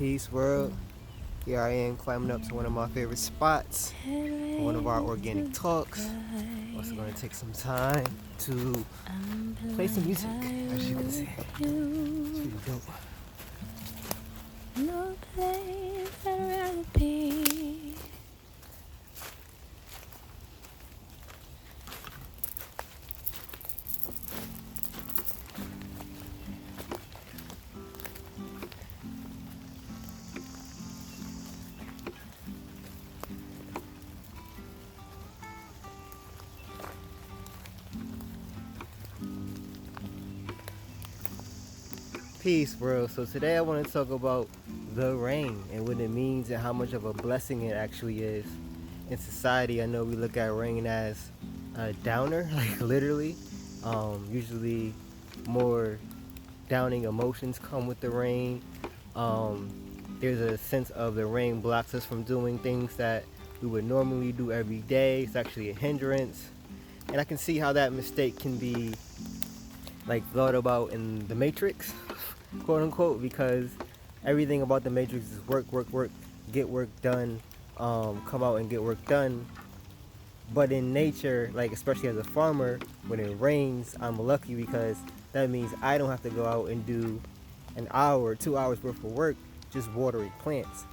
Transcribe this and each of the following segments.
Peace world. Here I am climbing up to one of my favorite spots for one of our organic talks. Also going to take some time to play some music, as you can see. It's pretty dope. No place I'd rather be. Peace world. So today I want to talk about the rain and what it means and how much of a blessing it actually is. In society, I know we look at rain as a downer, like literally. Usually more downing emotions come with the rain. There's a sense of the rain blocks us from doing things that we would normally do every day. It's actually a hindrance. And I can see how that mistake can be like thought about in the Matrix, quote unquote, because everything about the Matrix is work, work, work, get work done, come out and get work done. But in nature, like especially as a farmer, when it rains, I'm lucky because that means I don't have to go out and do an hour, 2 hours worth of work just watering plants.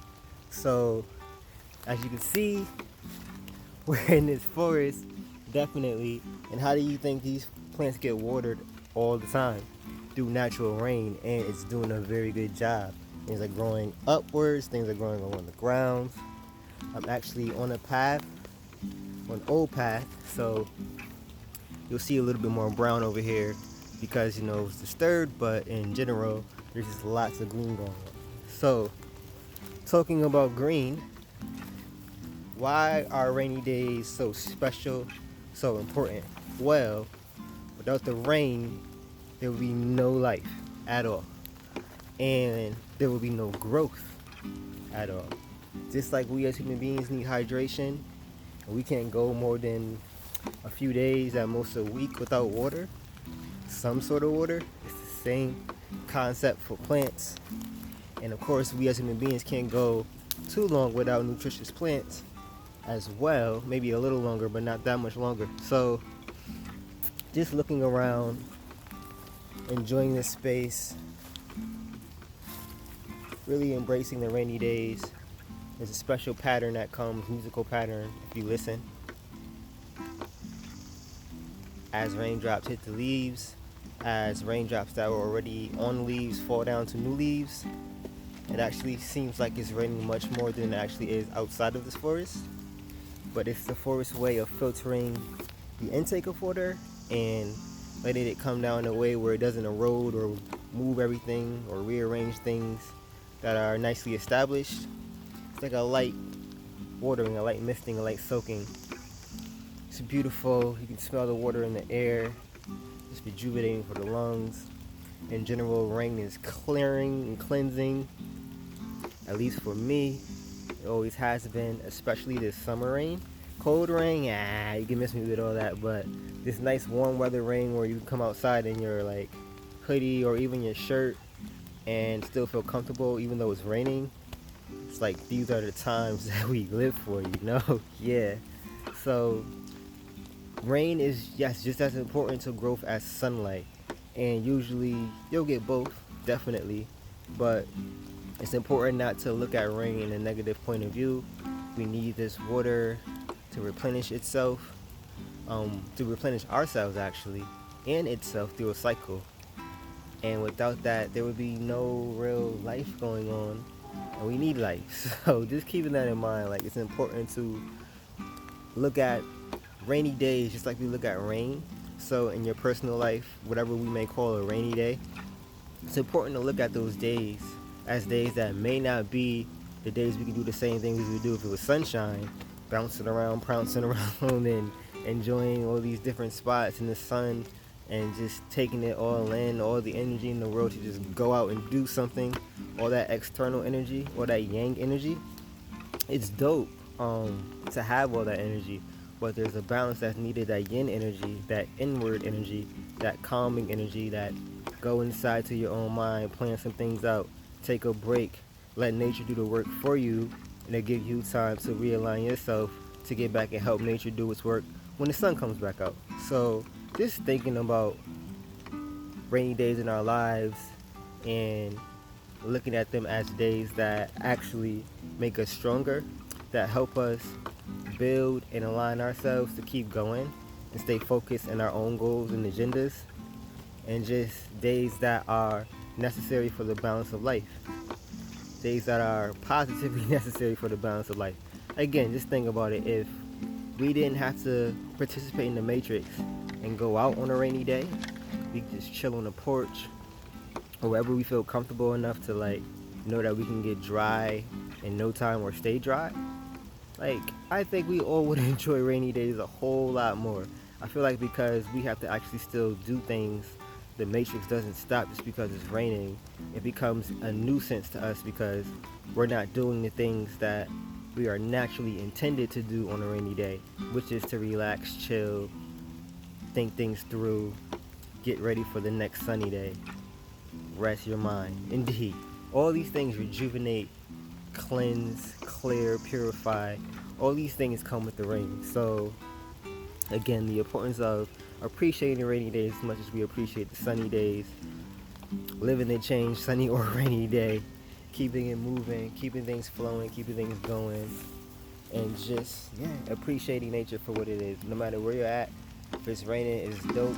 So as you can see, we're in this forest, definitely. And how do you think these plants get watered all the time? Through natural rain, and it's doing a very good job. Things are growing upwards, things are growing along the ground. I'm actually on a path, on an old path, so you'll see a little bit more brown over here because it's disturbed, but in general, there's just lots of green going on. So, talking about green, why are rainy days so special, so important? Well, without the rain, there will be no life at all. And there will be no growth at all. Just like we as human beings need hydration, and we can't go more than a few days, at most a week, without water, some sort of water. It's the same concept for plants. And of course, we as human beings can't go too long without nutritious plants as well. Maybe a little longer, but not that much longer. So just looking around, enjoying this space, really embracing the rainy days. There's a special pattern that comes, musical pattern, if you listen. As raindrops hit the leaves, as raindrops that were already on leaves fall down to new leaves, it actually seems like it's raining much more than it actually is outside of this forest. But it's the forest's way of filtering the intake of water and letting it come down in a way where it doesn't erode or move everything or rearrange things that are nicely established. It's like a light watering, a light misting, a light soaking. It's beautiful. You can smell the water in the air. It's rejuvenating for the lungs. In general, rain is clearing and cleansing. At least for me, it always has been, especially this summer rain. Cold rain, you can miss me with all that, but this nice warm weather rain where you can come outside in your like hoodie or even your shirt and still feel comfortable even though it's raining. It's like these are the times that we live for, Yeah. So rain is, yes, just as important to growth as sunlight, and usually you'll get both, definitely, but it's important not to look at rain in a negative point of view. We need this water to replenish itself, to replenish ourselves actually, and itself through a cycle. And without that, there would be no real life going on, and we need life. So just keeping that in mind, like it's important to look at rainy days just like we look at rain. So in your personal life, whatever we may call a rainy day, it's important to look at those days as days that may not be the days we can do the same things we would do if it was sunshine, bouncing around, pouncing around, and enjoying all these different spots in the sun and just taking it all in, all the energy in the world to just go out and do something, all that external energy, all that yang energy. It's dope to have all that energy, but there's a balance that's needed, that yin energy, that inward energy, that calming energy, that go inside to your own mind, plan some things out, take a break, let nature do the work for you, and it gives you time to realign yourself to get back and help nature do its work when the sun comes back out. So just thinking about rainy days in our lives and looking at them as days that actually make us stronger, that help us build and align ourselves to keep going and stay focused in our own goals and agendas, and just days that are necessary for the balance of life, days that are positively necessary for the balance of life. Again, just think about it. If we didn't have to participate in the matrix and go out on a rainy day, we could just chill on the porch or wherever we feel comfortable enough to know that we can get dry in no time or stay dry. I think we all would enjoy rainy days a whole lot more. I feel like because we have to actually still do things, the matrix doesn't stop just because it's raining. It becomes a nuisance to us because we're not doing the things that we are naturally intended to do on a rainy day, which is to relax, chill, think things through, get ready for the next sunny day, rest your mind. Indeed, all these things rejuvenate, cleanse, clear, purify. All these things come with the rain. So again, the importance of appreciating the rainy days as much as we appreciate the sunny days, living the change, sunny or rainy day, keeping it moving, keeping things flowing, keeping things going, and just appreciating nature for what it is. No matter where you're at, if it's raining, it's dope.